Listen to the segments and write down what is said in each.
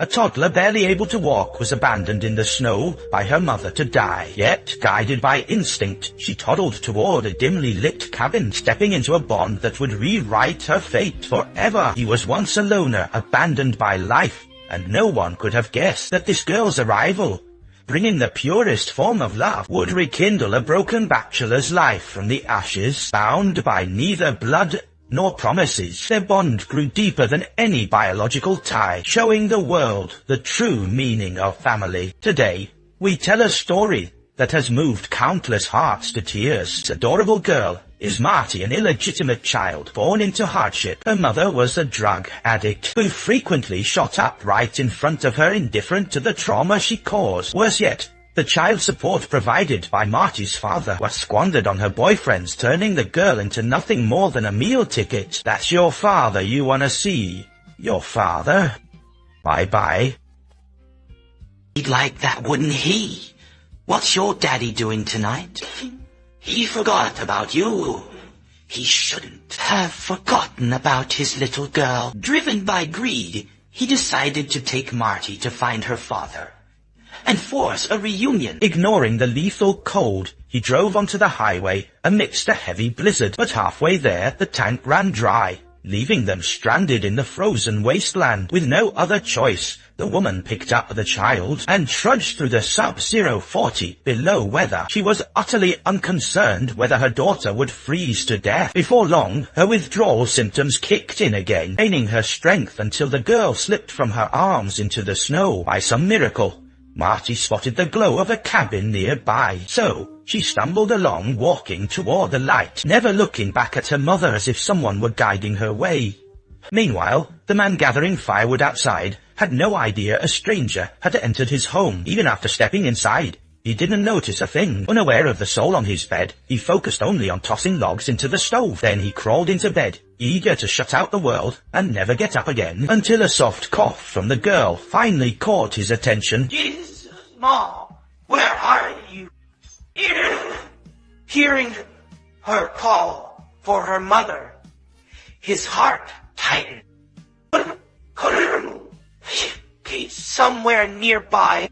A toddler barely able to walk was abandoned in the snow by her mother to die. Yet, guided by instinct, she toddled toward a dimly lit cabin, stepping into a bond that would rewrite her fate forever. He was once a loner, abandoned by life, and no one could have guessed that this girl's arrival, bringing the purest form of love, would rekindle a broken bachelor's life from the ashes. Bound by neither blood nor promises, their bond grew deeper than any biological tie, showing the world the true meaning of family. Today, we tell a story that has moved countless hearts to tears. This adorable girl is Marty, an illegitimate child born into hardship. Her mother was a drug addict who frequently shot up right in front of her, indifferent to the trauma she caused. Worse yet, the child support provided by Marty's father was squandered on her boyfriends, turning the girl into nothing more than a meal ticket. That's your father you wanna see. Your father? Bye-bye. He'd like that, wouldn't he? What's your daddy doing tonight? He forgot about you. He shouldn't have forgotten about his little girl. Driven by greed, he decided to take Marty to find her father and force a reunion. Ignoring the lethal cold, he drove onto the highway amidst a heavy blizzard. But halfway there, the tank ran dry, leaving them stranded in the frozen wasteland. With no other choice, the woman picked up the child and trudged through the sub-zero 40 below weather. She was utterly unconcerned whether her daughter would freeze to death. Before long, her withdrawal symptoms kicked in again, gaining her strength until the girl slipped from her arms into the snow. By some miracle, Marty spotted the glow of a cabin nearby, so she stumbled along, walking toward the light, never looking back at her mother as if someone were guiding her way. Meanwhile, the man gathering firewood outside had no idea a stranger had entered his home. Even after stepping inside, he didn't notice a thing. Unaware of the soul on his bed, he focused only on tossing logs into the stove. Then he crawled into bed, eager to shut out the world and never get up again, until a soft cough from the girl finally caught his attention. Jesus, Mom, where are you? Hearing her call for her mother, his heart tightened. He's somewhere nearby.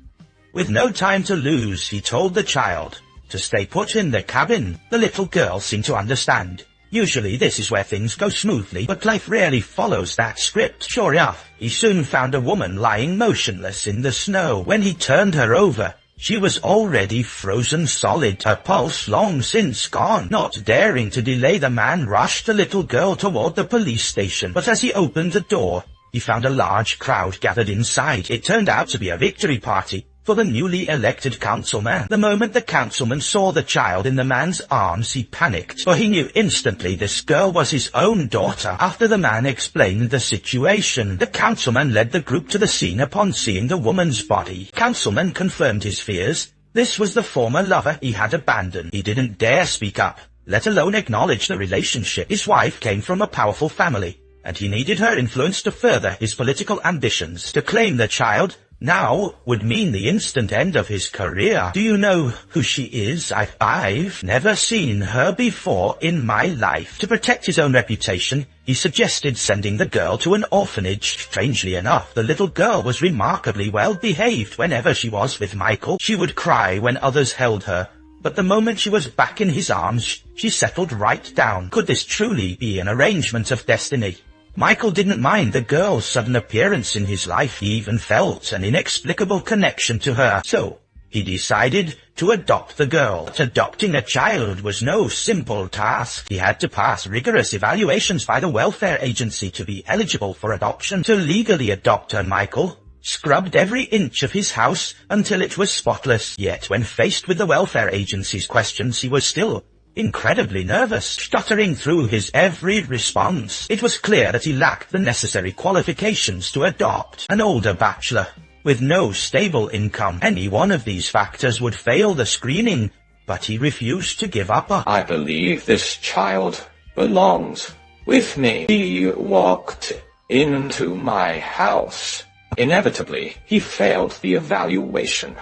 With no time to lose, he told the child to stay put in the cabin. The little girl seemed to understand. Usually this is where things go smoothly, but life rarely follows that script. Sure enough, he soon found a woman lying motionless in the snow. When he turned her over, she was already frozen solid, her pulse long since gone. Not daring to delay, the man rushed the little girl toward the police station. But as he opened the door, he found a large crowd gathered inside. It turned out to be a victory party for the newly elected councilman. The moment the councilman saw the child in the man's arms, he panicked, for he knew instantly this girl was his own daughter. After the man explained the situation, the councilman led the group to the scene. Upon seeing the woman's body, councilman confirmed his fears. This was the former lover he had abandoned. He didn't dare speak up, let alone acknowledge the relationship. His wife came from a powerful family, and he needed her influence to further his political ambitions. To claim the child now would mean the instant end of his career. Do you know who she is? I've never seen her before in my life. To protect his own reputation, he suggested sending the girl to an orphanage. Strangely enough, the little girl was remarkably well behaved whenever she was with Michael. She would cry when others held her, but the moment she was back in his arms, she settled right down. Could this truly be an arrangement of destiny? Michael didn't mind the girl's sudden appearance in his life. He even felt an inexplicable connection to her. So, he decided to adopt the girl. But adopting a child was no simple task. He had to pass rigorous evaluations by the welfare agency to be eligible for adoption. To legally adopt her, Michael scrubbed every inch of his house until it was spotless. Yet when faced with the welfare agency's questions, he was still incredibly nervous, stuttering through his every response. It was clear that he lacked the necessary qualifications to adopt an older bachelor with no stable income. Any one of these factors would fail the screening, but he refused to give up. I believe this child belongs with me. He walked into my house. Inevitably, he failed the evaluation.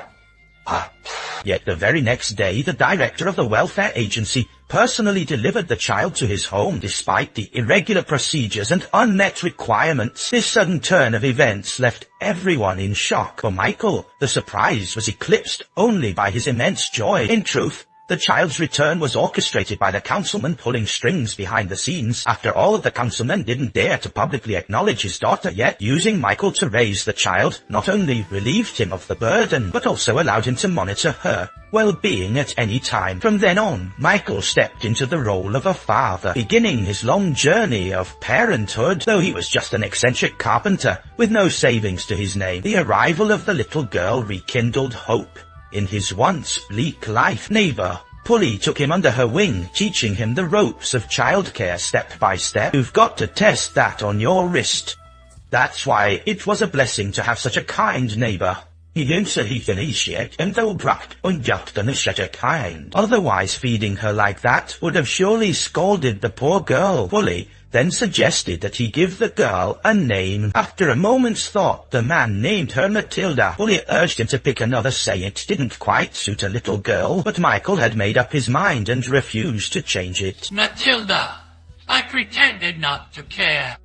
But Yet the very next day, the director of the welfare agency personally delivered the child to his home despite the irregular procedures and unmet requirements. This sudden turn of events left everyone in shock. For Michael, the surprise was eclipsed only by his immense joy. In truth, the child's return was orchestrated by the councilman pulling strings behind the scenes. After all, the councilman didn't dare to publicly acknowledge his daughter, yet using Michael to raise the child not only relieved him of the burden, but also allowed him to monitor her well-being at any time. From then on, Michael stepped into the role of a father, beginning his long journey of parenthood. Though he was just an eccentric carpenter with no savings to his name, the arrival of the little girl rekindled hope in his once bleak life. Neighbor Polly took him under her wing, teaching him the ropes of childcare step by step. You've got to test that on your wrist. That's why it was a blessing to have such a kind neighbor. Otherwise, feeding her like that would have surely scalded the poor girl. Polly then suggested that he give the girl a name. After a moment's thought, the man named her Matilda. Polly urged him to pick another, saying it didn't quite suit a little girl, but Michael had made up his mind and refused to change it. Matilda, I pretended not to care.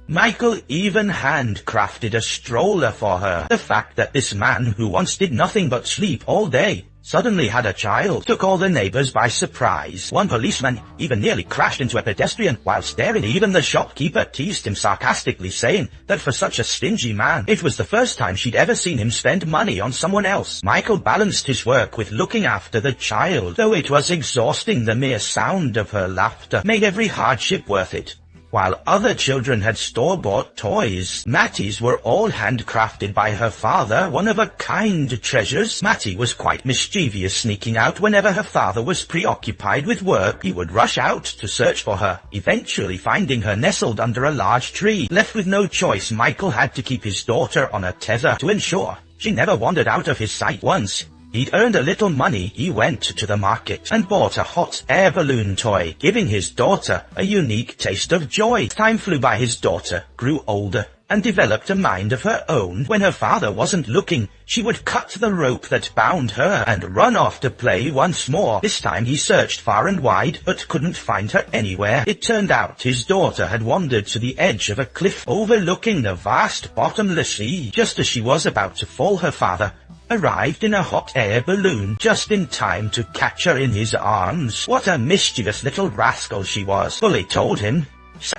Michael even handcrafted a stroller for her. The fact that this man, who once did nothing but sleep all day, suddenly had a child, took all the neighbors by surprise. One policeman even nearly crashed into a pedestrian while staring. Even the shopkeeper teased him sarcastically, saying that for such a stingy man, it was the first time she'd ever seen him spend money on someone else. Michael balanced his work with looking after the child. Though it was exhausting, the mere sound of her laughter made every hardship worth it. While other children had store-bought toys, Mattie's were all handcrafted by her father, one-of-a-kind treasures. Mattie was quite mischievous, sneaking out whenever her father was preoccupied with work. He would rush out to search for her, eventually finding her nestled under a large tree. Left with no choice, Michael had to keep his daughter on a tether to ensure she never wandered out of his sight. Once he'd earned a little money, he went to the market and bought a hot air balloon toy, giving his daughter a unique taste of joy. Time flew by. His daughter grew older and developed a mind of her own. When her father wasn't looking, she would cut the rope that bound her and run off to play once more. This time he searched far and wide, but couldn't find her anywhere. It turned out his daughter had wandered to the edge of a cliff overlooking the vast bottomless sea. Just as she was about to fall, her father arrived in a hot air balloon just in time to catch her in his arms. What a mischievous little rascal she was. Polly told him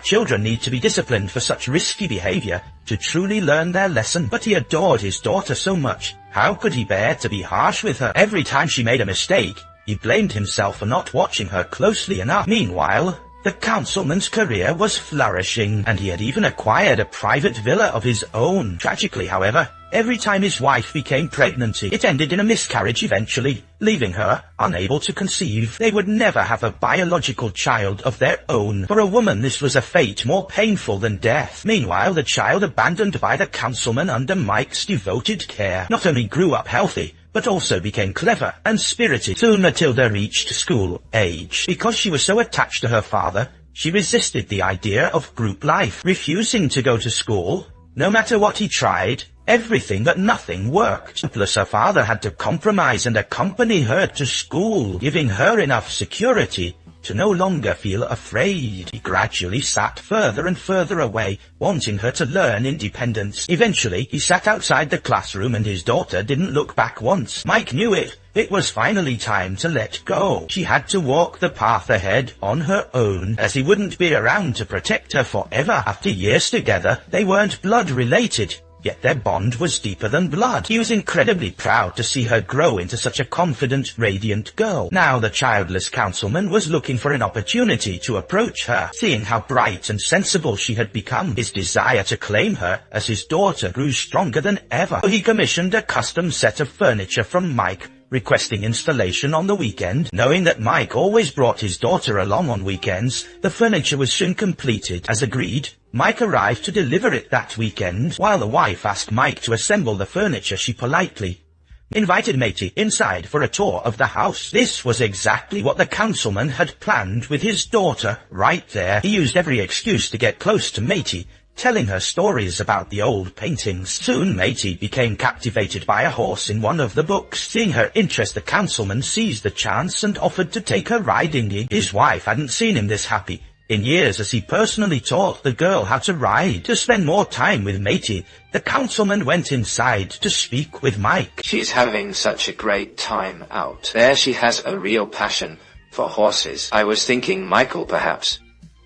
children need to be disciplined for such risky behavior to truly learn their lesson, but he adored his daughter so much. How could he bear to be harsh with her? Every time she made a mistake, he blamed himself for not watching her closely enough. Meanwhile, the councilman's career was flourishing, and he had even acquired a private villa of his own. Tragically, however, every time his wife became pregnant, it ended in a miscarriage, eventually leaving her unable to conceive. They would never have a biological child of their own. For a woman, this was a fate more painful than death. Meanwhile, the child abandoned by the councilman under Mike's devoted care not only grew up healthy, but also became clever and spirited. Soon Matilda reached school age. Because she was so attached to her father, she resisted the idea of group life, refusing to go to school. No matter what he tried, everything but nothing worked. Plus, her father had to compromise and accompany her to school, giving her enough security to no longer feel afraid. He gradually sat further and further away, wanting her to learn independence. Eventually, he sat outside the classroom and his daughter didn't look back once. Mike knew it. It was finally time to let go. She had to walk the path ahead on her own, as he wouldn't be around to protect her forever. After years together, they weren't blood related, yet their bond was deeper than blood. He was incredibly proud to see her grow into such a confident, radiant girl. Now the childless councilman was looking for an opportunity to approach her. Seeing how bright and sensible she had become, his desire to claim her as his daughter grew stronger than ever. So he commissioned a custom set of furniture from Mike, requesting installation on the weekend. Knowing that Mike always brought his daughter along on weekends, the furniture was soon completed. As agreed, Mike arrived to deliver it that weekend. While the wife asked Mike to assemble the furniture, she politely invited Matey inside for a tour of the house. This was exactly what the councilman had planned with his daughter right there. He used every excuse to get close to Matey, telling her stories about the old paintings. Soon Matey became captivated by a horse in one of the books. Seeing her interest, the councilman seized the chance and offered to take her riding. His wife hadn't seen him this happy in years, as he personally taught the girl how to ride. To spend more time with Matey, the councilman went inside to speak with Mike. She's having such a great time out there. She has a real passion for horses. I was thinking, Michael, perhaps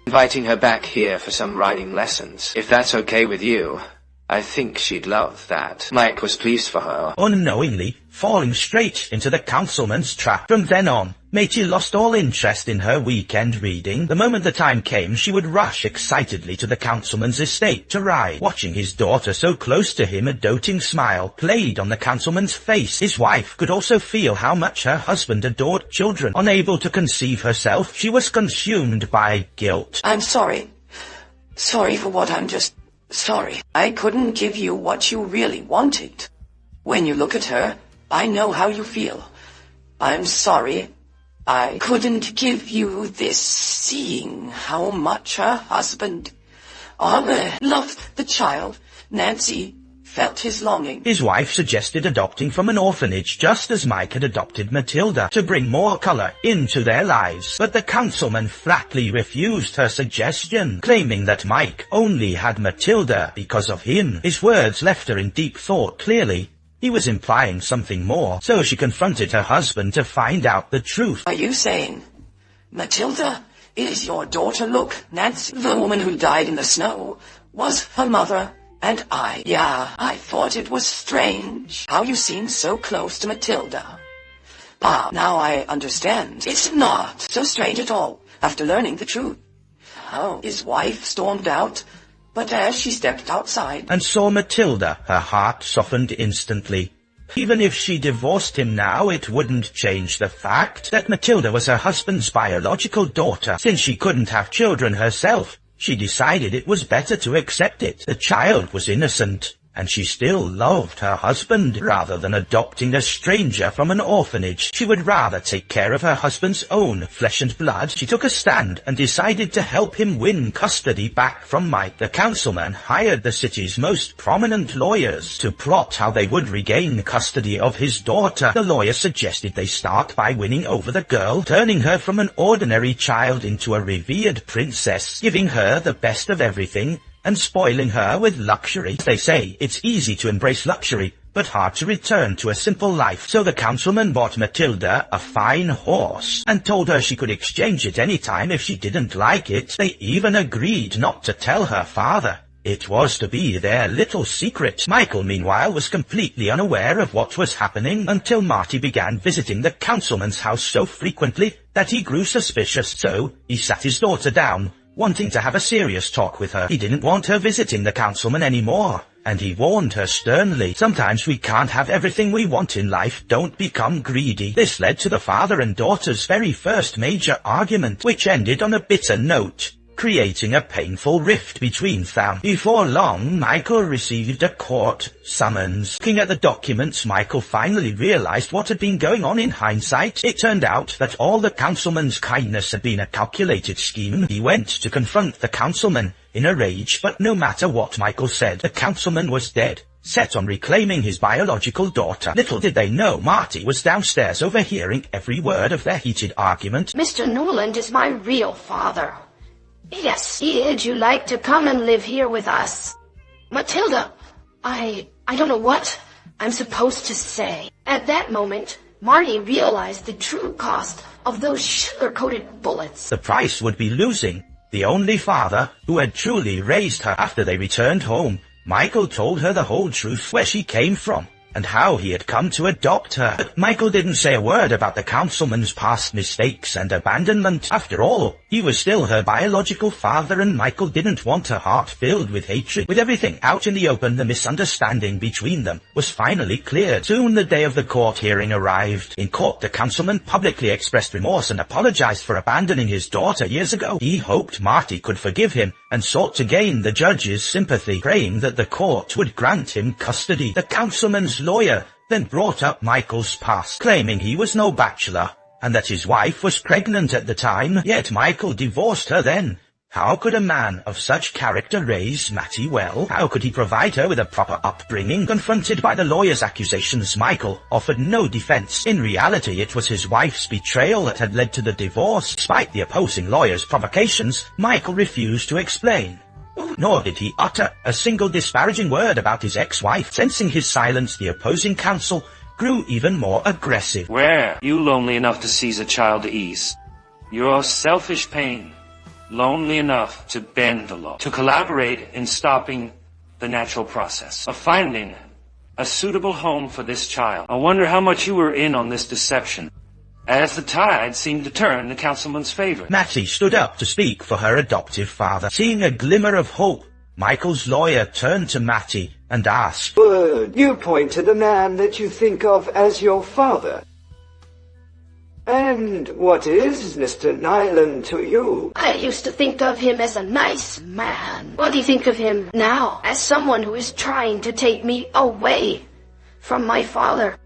inviting her back here for some riding lessons. If that's okay with you, I think she'd love that. Mike was pleased for her. Unknowingly falling straight into the councilman's trap. From then on, Matey lost all interest in her weekend reading. The moment the time came, she would rush excitedly to the councilman's estate to ride. Watching his daughter so close to him, a doting smile played on the councilman's face. His wife could also feel how much her husband adored children. Unable to conceive herself, she was consumed by guilt. I'm sorry. Sorry for what I'm just sorry. I couldn't give you what you really wanted. When you look at her, I know how you feel. I'm sorry. I couldn't give you this, seeing how much her husband, loved the child. Nancy felt his longing. His wife suggested adopting from an orphanage, just as Mike had adopted Matilda, to bring more color into their lives. But the councilman flatly refused her suggestion, claiming that Mike only had Matilda because of him. His words left her in deep thought. Clearly, he was implying something more, so she confronted her husband to find out the truth. Are you saying Matilda is your daughter? Look, Nancy, the woman who died in the snow, was her mother. And I thought it was strange how you seemed so close to Matilda. But now I understand. It's not so strange at all, after learning the truth. Oh, his wife stormed out, but as she stepped outside and saw Matilda, her heart softened instantly. Even if she divorced him now, it wouldn't change the fact that Matilda was her husband's biological daughter. Since she couldn't have children herself, she decided it was better to accept it. The child was innocent, and she still loved her husband. Rather than adopting a stranger from an orphanage, she would rather take care of her husband's own flesh and blood. She took a stand and decided to help him win custody back from Mike. The councilman hired the city's most prominent lawyers to plot how they would regain custody of his daughter. The lawyer suggested they start by winning over the girl, turning her from an ordinary child into a revered princess, giving her the best of everything, and spoiling her with luxury. They say it's easy to embrace luxury, but hard to return to a simple life. So the councilman bought Matilda a fine horse, and told her she could exchange it any time if she didn't like it. They even agreed not to tell her father. It was to be their little secret. Michael, meanwhile, was completely unaware of what was happening until Marty began visiting the councilman's house so frequently that he grew suspicious. So he sat his daughter down, wanting to have a serious talk with her. He didn't want her visiting the councilman anymore, and he warned her sternly. Sometimes we can't have everything we want in life. Don't become greedy. This led to the father and daughter's very first major argument, which ended on a bitter note, creating a painful rift between them. Before long, Michael received a court summons. Looking at the documents, Michael finally realized what had been going on in hindsight. It turned out that all the councilman's kindness had been a calculated scheme. He went to confront the councilman in a rage, but no matter what Michael said, the councilman was dead, set on reclaiming his biological daughter. Little did they know Marty was downstairs overhearing every word of their heated argument. Mr. Newland is my real father. Yes, would you like to come and live here with us? Matilda, I don't know what I'm supposed to say. At that moment, Marty realized the true cost of those sugar-coated bullets. The price would be losing the only father who had truly raised her. After they returned home, Michael told her the whole truth, where she came from, and how he had come to adopt her. But Michael didn't say a word about the councilman's past mistakes and abandonment. After all, he was still her biological father, and Michael didn't want her heart filled with hatred. With everything out in the open, the misunderstanding between them was finally cleared. Soon the day of the court hearing arrived. In court, the councilman publicly expressed remorse and apologized for abandoning his daughter years ago. He hoped Marty could forgive him and sought to gain the judge's sympathy, praying that the court would grant him custody. The councilman's lawyer then brought up Michael's past, claiming he was no bachelor and that his wife was pregnant at the time. Yet Michael divorced her then, How could a man of such character raise Mattie well? How could he provide her with a proper upbringing? Confronted by the lawyer's accusations, Michael offered no defense. In reality, it was his wife's betrayal that had led to the divorce. Despite the opposing lawyer's provocations, Michael refused to explain. Nor did he utter a single disparaging word about his ex-wife. Sensing his silence, the opposing counsel grew even more aggressive. Were you lonely enough to seize a child to ease your selfish pain? Lonely enough to bend the law, to collaborate in stopping the natural process of finding a suitable home for this child. I wonder how much you were in on this deception, as the tide seemed to turn in the councilman's favor. Mattie stood up to speak for her adoptive father. Seeing a glimmer of hope, Michael's lawyer turned to Mattie and asked, Would you point to the man that you think of as your father? And what is Mr. Nyland to you? I used to think of him as a nice man. What do you think of him now? As someone who is trying to take me away from my father.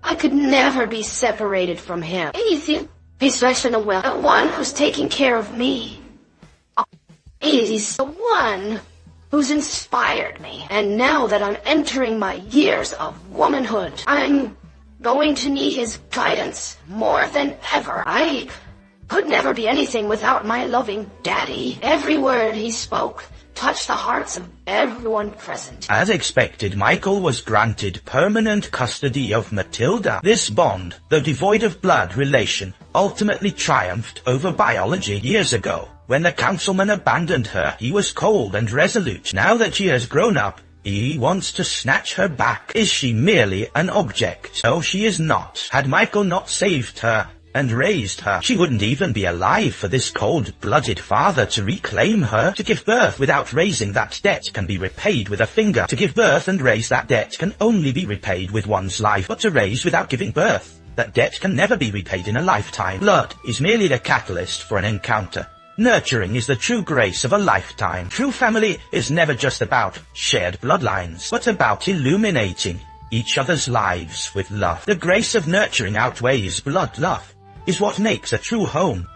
I could never be separated from him. He's the one who's taking care of me. He's the one who's inspired me. And now that I'm entering my years of womanhood, I'm going to need his guidance more than ever. I could never be anything without my loving daddy. Every word he spoke touched the hearts of everyone present. As expected, Michael was granted permanent custody of Matilda. This bond, though devoid of blood relation, ultimately triumphed over biology. Years ago, when the councilman abandoned her, he was cold and resolute. Now that she has grown up, he wants to snatch her back. Is she merely an object? No, she is not. Had Michael not saved her and raised her, she wouldn't even be alive for this cold-blooded father to reclaim her. To give birth without raising that debt can be repaid with a finger. To give birth and raise that debt can only be repaid with one's life. But to raise without giving birth, that debt can never be repaid in a lifetime. Blood is merely the catalyst for an encounter. Nurturing is the true grace of a lifetime. True family is never just about shared bloodlines, but about illuminating each other's lives with love. The grace of nurturing outweighs blood love, is what makes a true home